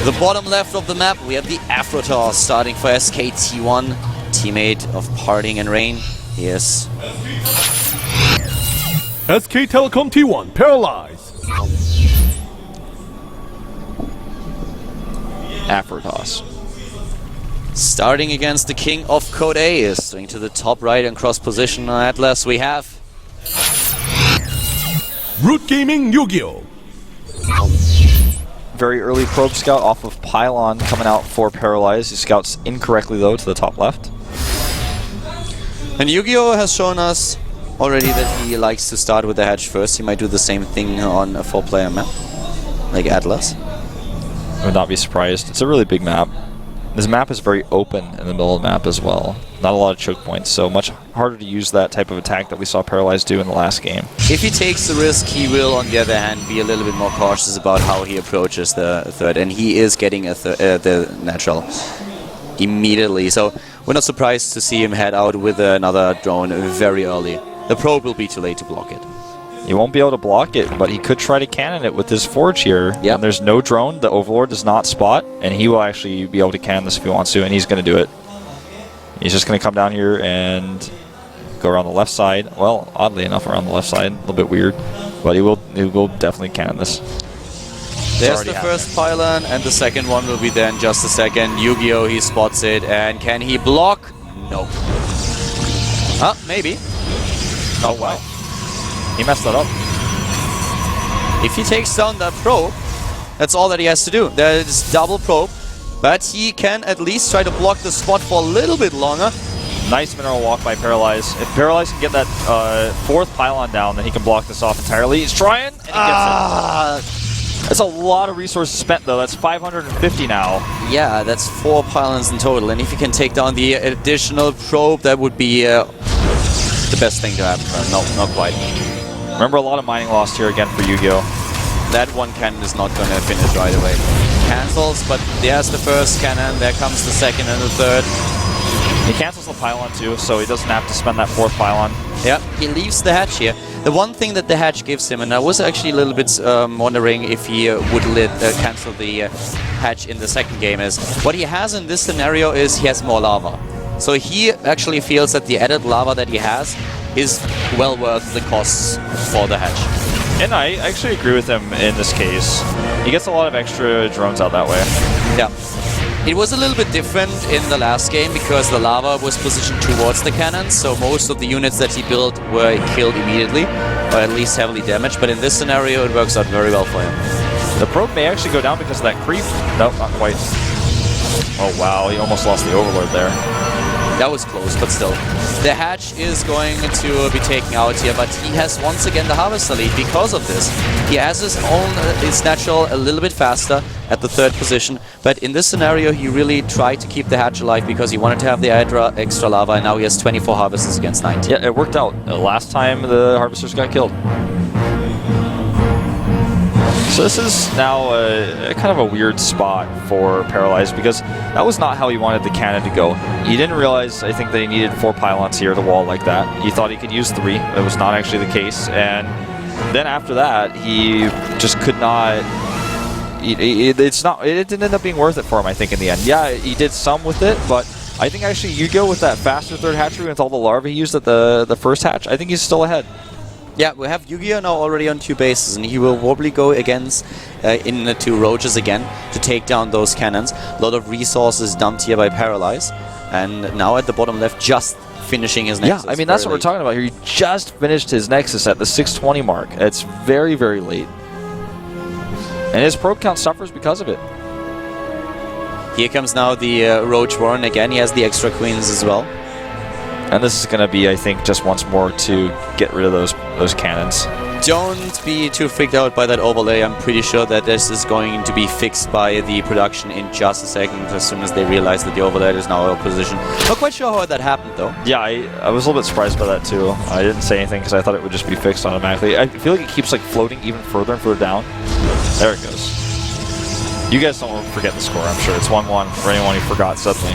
The bottom left of the map, we have the Afrotoss starting for SKT1, teammate of Parting and Rain. Yes. SK Telecom T1, paralyze. Afrotoss. Starting against the King of Code A is swing to the top right and cross position on Atlas. We have Root Gaming YugiOh. Very early probe scout off of Pylon coming out for paralyze. He scouts incorrectly though to the top left. And YugiOh has shown us already that he likes to start with the hatch first. He might do the same thing on a 4-player map, like Atlas. I would not be surprised. It's a really big map. This map is very open in the middle of the map as well. Not a lot of choke points, so much harder to use that type of attack that we saw Paralyze do in the last game. If he takes the risk, he will, on the other hand, be a little bit more cautious about how he approaches the third, and he is getting the natural immediately. So we're not surprised to see him head out with another drone very early. The probe will be too late to block it. He won't be able to block it, but he could try to cannon it with this forge here. Yep. And there's no drone, the Overlord does not spot, and he will actually be able to cannon this if he wants to, and he's going to do it. He's just going to come down here and go around the left side. Well, oddly enough, around the left side. A little bit weird, but he will definitely cannon this. There's the first pylon, and the second one will be there in just a second. YugiOh, he spots it, and can he block? No. Maybe. Oh, wow. He messed that up. If he takes down that probe, that's all that he has to do. There is double probe, but he can at least try to block the spot for a little bit longer. Nice mineral walk by Paralyze. If Paralyze can get that fourth pylon down, then he can block this off entirely. He's trying, and he gets it. That's a lot of resources spent, though. That's 550 now. Yeah, that's 4 pylons in total, and if he can take down the additional probe, that would be the best thing to happen. No, not quite. Remember, a lot of mining lost here again for YugiOh. That one cannon is not going to finish right away. Cancels, but there's the first cannon, there comes the second and the third. He cancels the pylon too, so he doesn't have to spend that fourth pylon. Yeah, he leaves the hatch here. The one thing that the hatch gives him, and I was actually a little bit wondering if he would cancel the hatch in the second game, is what he has in this scenario is he has more lava. So he actually feels that the added lava that he has is well worth the costs for the hatch. And I actually agree with him in this case. He gets a lot of extra drones out that way. Yeah. It was a little bit different in the last game because the lava was positioned towards the cannons, so most of the units that he built were killed immediately, or at least heavily damaged, but in this scenario it works out very well for him. The probe may actually go down because of that creep. Nope, not quite. Oh wow, he almost lost the Overlord there. That was close, but still. The hatch is going to be taken out here, but he has once again the Harvester lead because of this. He has his own, his natural a little bit faster at the third position, but in this scenario he really tried to keep the hatch alive because he wanted to have the extra lava, and now he has 24 Harvesters against 19. Yeah, it worked out. Last time the Harvesters got killed. So this is now kind of a weird spot for Paralyze because that was not how he wanted the cannon to go. He didn't realize, I think, that he needed 4 pylons here to wall like that. He thought he could use 3. That was not actually the case. And then after that, he just could not... It didn't end up being worth it for him, I think, in the end. Yeah, he did some with it, but I think actually YugiOh with that faster third hatchery with all the larvae he used at the first hatch, I think he's still ahead. Yeah, we have YugiOh now already on 2 bases, and he will probably go against in the 2 roaches again to take down those cannons. A lot of resources dumped here by Paralyze, and now at the bottom left, just finishing his Nexus. Yeah, I mean, that's what we're talking about here. He just finished his Nexus at the 620 mark. It's very, very late. And his probe count suffers because of it. Here comes now the Roach Warren again. He has the extra queens as well. And this is going to be, I think, just once more to get rid of those cannons. Don't be too freaked out by that overlay. I'm pretty sure that this is going to be fixed by the production in just a second as soon as they realize that the overlay is now out of position. Not quite sure how that happened, though. Yeah, I was a little bit surprised by that, too. I didn't say anything because I thought it would just be fixed automatically. I feel like it keeps like floating even further and further down. There it goes. You guys don't forget the score, I'm sure. It's 1-1 for anyone who forgot suddenly.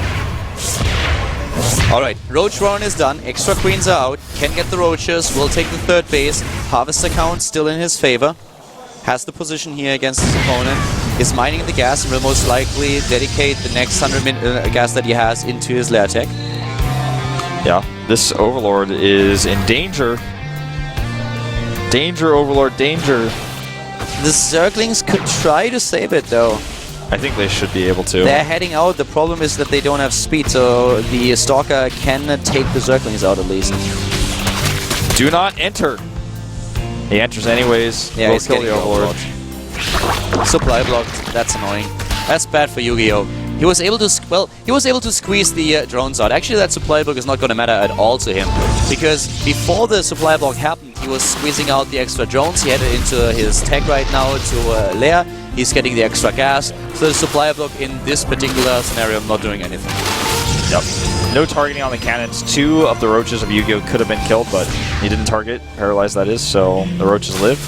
Alright, Roach Warren is done. Extra queens are out. Can get the roaches. Will take the third base. Harvester count still in his favor. Has the position here against his opponent. is mining the gas and will most likely dedicate the next 100 gas that he has into his lair tech. Yeah, this Overlord is in danger. Danger, Overlord, danger. The Zerglings could try to save it though. I think they should be able to. They're heading out. The problem is that they don't have speed, so the Stalker can take the Zerglings out at least. Do not enter. He enters anyways. Yeah, We'll he's kill getting the Overlord. Supply blocked. That's annoying. That's bad for YugiOh. He was able to squeeze the drones out. Actually, that supply block is not going to matter at all to him, because before the supply block happened, he was squeezing out the extra drones. He headed into his tech right now to lair. He's getting the extra gas. So the supply block in this particular scenario not doing anything. Yep. No targeting on the cannons. 2 of the roaches of YugiOh could have been killed, but he didn't target. Paralyze, that is, so the roaches live.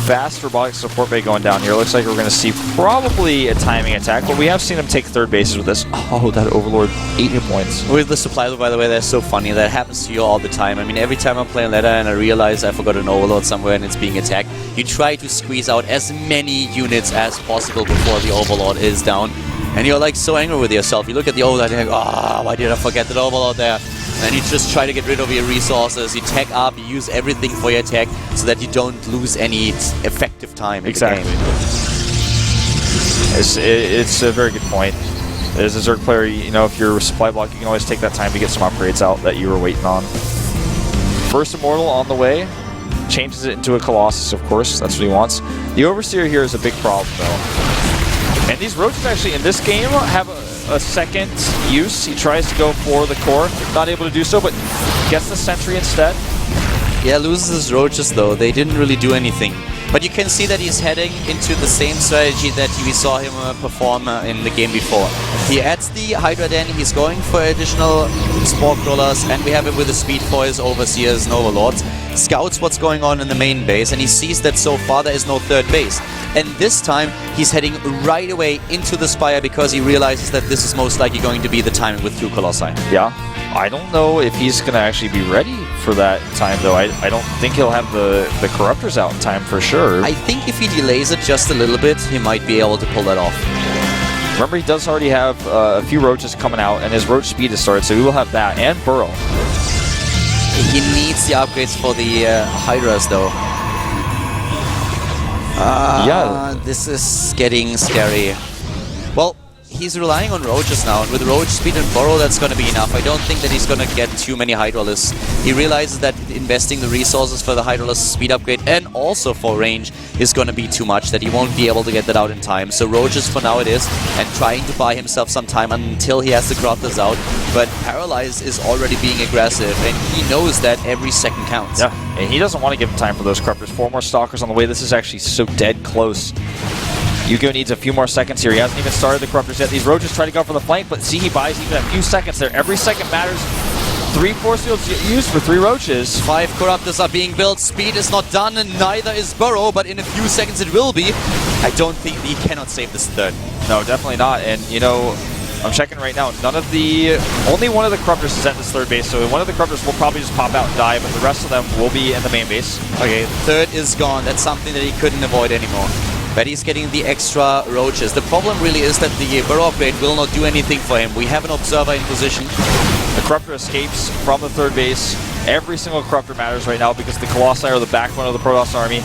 Fast robotic support bay going down here. Looks like we're going to see probably a timing attack, but we have seen him take third bases with this. Oh, that Overlord, 8 hit points. With the supply block, by the way, that's so funny. That happens to you all the time. I mean, every time I'm playing ladder and I realize I forgot an Overlord somewhere and it's being attacked, you try to squeeze out as many units as possible before the Overlord is down. And you're like so angry with yourself. You look at the Overlord and you're like, oh, why did I forget that Overlord there? And you just try to get rid of your resources. You tech up, you use everything for your tech so that you don't lose any effective time in the game. It's a very good point. As a Zerg player, you know, if you're a supply block, you can always take that time to get some upgrades out that you were waiting on. First Immortal on the way. Changes it into a Colossus, of course. That's what he wants. The Overseer here is a big problem, though. And these roaches actually in this game have a second use. He tries to go for the core, not able to do so, but gets the sentry instead. Yeah, loses his roaches though. They didn't really do anything. But you can see that he's heading into the same strategy that we saw him perform in the game before. He adds the Hydra Den, he's going for additional Spore Crawlers, and we have him with the speed for his Overseers and Overlords. Scouts what's going on in the main base, and he sees that so far there is no third base. And this time, he's heading right away into the Spire because he realizes that this is most likely going to be the timing with 2 Colossi. Yeah. I don't know if he's going to actually be ready for that time, though. I don't think he'll have the Corruptors out in time for sure. I think if he delays it just a little bit, he might be able to pull that off. Remember, he does already have a few roaches coming out, and his roach speed is started, so he will have that, and Burrow. He needs the upgrades for the Hydras, though. Yeah. This is getting scary. Well, he's relying on roaches now, and with roach speed and burrow, that's going to be enough. I don't think that he's going to get too many Hydralisks. He realizes that investing the resources for the Hydralisk speed upgrade and also for range is going to be too much, that he won't be able to get that out in time. So roaches for now it is, and trying to buy himself some time until he has the Corruptors out. But Paralyze is already being aggressive, and he knows that every second counts. Yeah, and he doesn't want to give him time for those Corruptors. 4 more Stalkers on the way. This is actually so dead close. YugiOh needs a few more seconds here. He hasn't even started the Corruptors yet. These roaches try to go for the flank, but see, he buys even a few seconds there. Every second matters. 3 force fields used for 3 roaches. 5 Corruptors are being built. Speed is not done, and neither is Burrow, but in a few seconds it will be. I don't think he cannot save this third. No, definitely not. And, you know, I'm checking right now. Only one of the Corruptors is at this third base, so one of the Corruptors will probably just pop out and die, but the rest of them will be in the main base. Okay, third is gone. That's something that he couldn't avoid anymore. But he's getting the extra roaches. The problem really is that the Burrow upgrade will not do anything for him. We have an Observer in position. The Corruptor escapes from the third base. Every single Corruptor matters right now because the Colossi are the backbone of the Protoss army.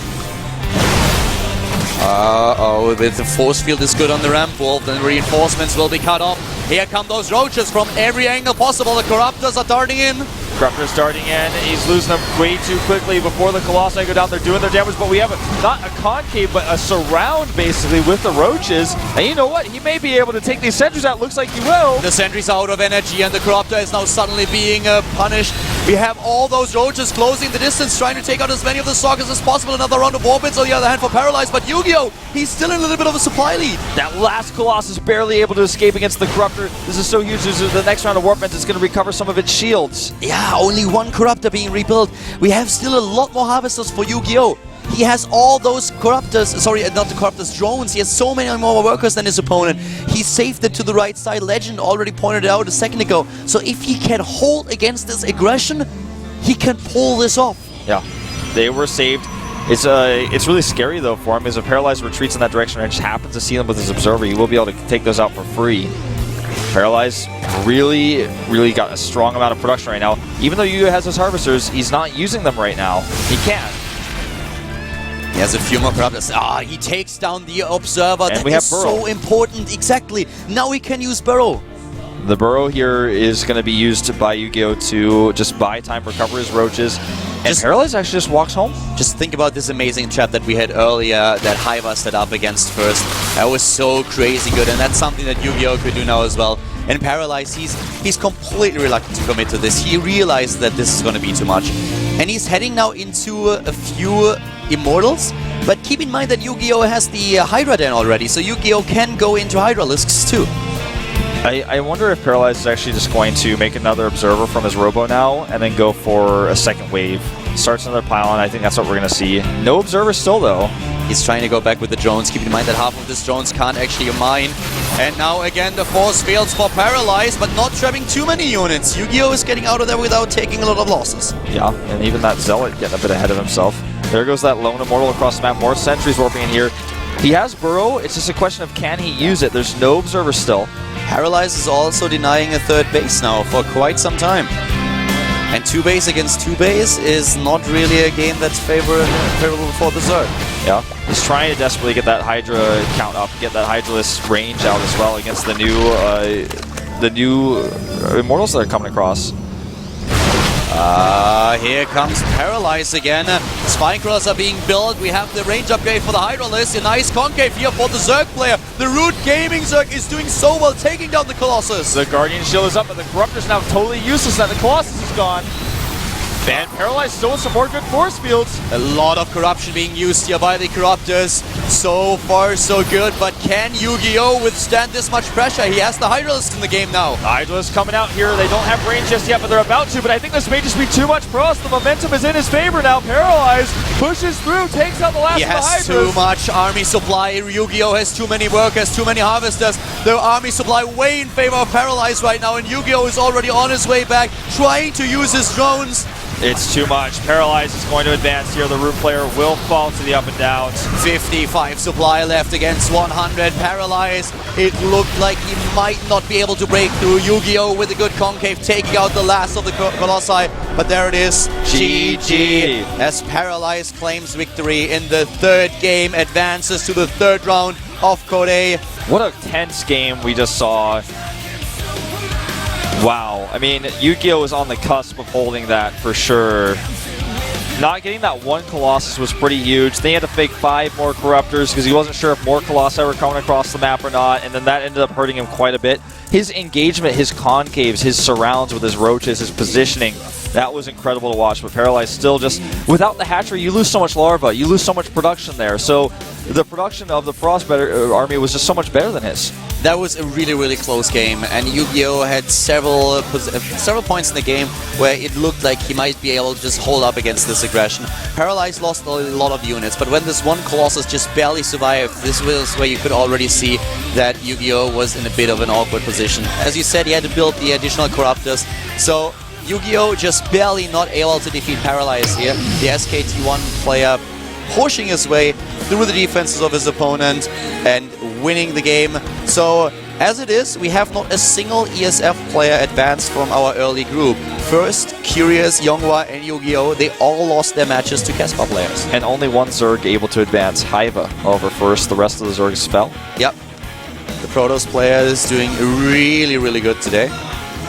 Uh-oh, the force field is good on the ramp wall. The reinforcements will be cut off. Here come those roaches from every angle possible. The Corruptors are darting in. Corruptor's darting in. He's losing them way too quickly before the Colossi go down. They're doing their damage, but we have not a concave, but a surround basically with the roaches. And you know what? He may be able to take these sentries out. Looks like he will. The sentry's out of energy, and the Corruptor is now suddenly being punished. We have all those roaches closing the distance, trying to take out as many of the Stalkers as possible. Another round of Warpins on the other hand for Paralyze, but YugiOh, he's still in a little bit of a supply lead. That last Colossus barely able to escape against the Corruptor. This is so huge. The next round of Warpins is going to recover some of its shields. Yeah, only 1 Corruptor being rebuilt. We have still a lot more Harvesters for YugiOh. He has all those Corruptors, sorry, not the Corruptors, drones. He has so many more workers than his opponent. He saved it to the right side. Legend already pointed it out a second ago. So if he can hold against this aggression, he can pull this off. Yeah, they were saved. It's really scary though for him, because if Paralyze retreats in that direction and just happens to see them with his Observer, he will be able to take those out for free. Paralyze really got a strong amount of production right now. Even though YugiOh has his Harvesters, he's not using them right now. He can't. He has a few more corruptors. He takes down the Observer. And that we have is Burrow. so important. Exactly. Now we can use Burrow. The Burrow here is going to be used by YugiOh to just buy time, recover his roaches. And Paralyze actually just walks home. Just think about this amazing trap that we had earlier that Hiva set up against first. That was so crazy good, and that's something that YugiOh could do now as well. And Paralyze, he's completely reluctant to commit to this. He realized that this is going to be too much. And he's heading now into a few Immortals, but keep in mind that YugiOh has the Hydra Den already, so YugiOh can go into Hydralisks too. I wonder if Paralyze is actually just going to make another Observer from his Robo now, and then go for a second wave. Starts another pylon. I think that's what we're going to see. No Observer still, though. He's trying to go back with the drones. Keep in mind that half of this drones can't actually mine. And now again the force fields for Paralyze, but not trapping too many units. YugiOh is getting out of there without taking a lot of losses. Yeah, and even that Zealot getting a bit ahead of himself. There goes that lone Immortal across the map. More sentries warping in here. He has Burrow. It's just a question of can he use it. There's no Observer still. Paralyze is also denying a third base now for quite some time. And 2 base against 2 base is not really a game that's favorable for the Zerg. Yeah, he's trying to desperately get that Hydra count up, get that Hydralist range out as well against the new Immortals that are coming across. Here comes Paralyze again. Spine Crawlers are being built. We have the range upgrade for the Hydralist. A nice concave here for the Zerg player. The Root Gaming Zerg is doing so well, taking down the Colossus. The Guardian Shield is up, but the Corruptor's now totally useless. Now the Colossus is gone. And Paralyze still with some more good force fields. A lot of corruption being used here by the Corruptors. So far, so good. But can YugiOh withstand this much pressure? He has the Hydralist in the game now. The Hydralist coming out here. They don't have range just yet, but they're about to. But I think this may just be too much for us. The momentum is in his favor now. Paralyze pushes through, takes out the last of the Hydras. He has too much army supply. YugiOh has too many workers, too many harvesters. The army supply way in favor of Paralyze right now. And YugiOh is already on his way back, trying to use his drones. It's too much. Paralyze is going to advance here. The Root player will fall to the up and downs. 55 supply left against 100. Paralyze. It looked like he might not be able to break through. YugiOh with a good concave, taking out the last of the Colossi. But there it is. GG. As Paralyze claims victory in the 3rd game, advances to the 3rd round of Korea. What a tense game we just saw. Wow, I mean, YugiOh was on the cusp of holding that for sure. Not getting that one Colossus was pretty huge. They had to fake 5 more Corruptors because he wasn't sure if more Colossi were coming across the map or not, and then that ended up hurting him quite a bit. His engagement, his concaves, his surrounds with his roaches, his positioning, that was incredible to watch. But Paralyze still just, without the hatchery, you lose so much larva, you lose so much production there. So the production of the Frost army was just so much better than his. That was a really, really close game, and YugiOh had several points in the game where it looked like he might be able to just hold up against this aggression. Paralyze lost a lot of units, but when this one Colossus just barely survived, this was where you could already see that YugiOh was in a bit of an awkward position. As you said, he had to build the additional Corruptors, so YugiOh just barely not able to defeat Paralyze here. The SKT1 player pushing his way through the defenses of his opponent and winning the game. So, as it is, we have not a single ESF player advanced from our early group. First, Curious, Yonghwa, and YugiOh, they all lost their matches to Caspar players. And only one Zerg able to advance, Hiva, over first. The rest of the Zergs fell. Yep. The Protoss player is doing really, really good today.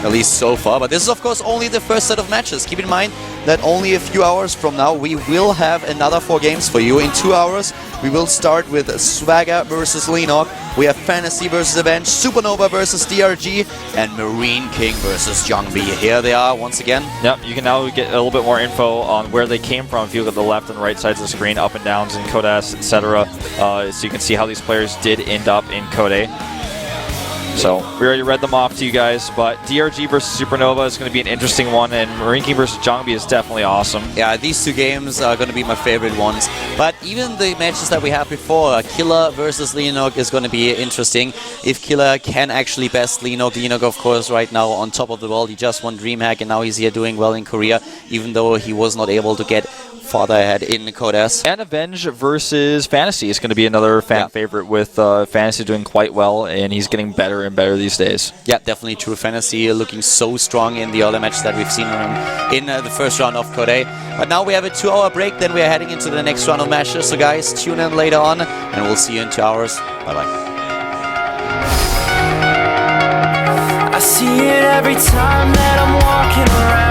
At least so far, but this is of course only the first set of matches. Keep in mind that only a few hours from now we will have another 4 games for you. In 2 hours we will start with Swagger versus Lenok. We have Fantasy versus Avenge, Supernova versus DRG, and Marine King versus Youngbi. Here they are once again. Yep, you can now get a little bit more info on where they came from if you look at the left and right sides of the screen, up and downs in Codas, etc. So you can see how these players did end up in Code. So, we already read them off to you guys, but DRG versus Supernova is going to be an interesting one, and Marine King versus Jongbi is definitely awesome. Yeah, these 2 games are going to be my favorite ones. But even the matches that we had before, Killer versus Lenok is going to be interesting. If Killer can actually best Lenok, Lenok of course right now on top of the world. He just won DreamHack and now he's here doing well in Korea, even though he was not able to get farther ahead in Code S. And Avenge versus Fantasy is going to be another fan favorite, with Fantasy doing quite well, and he's getting better and better these days. Yeah, definitely true. Fantasy looking so strong in the other match that we've seen him in the first round of Code A. But now we have a 2-hour break, then we are heading into the next round of matches. So guys, tune in later on, and we'll see you in 2 hours. Bye-bye. I see it every time that I'm walking around.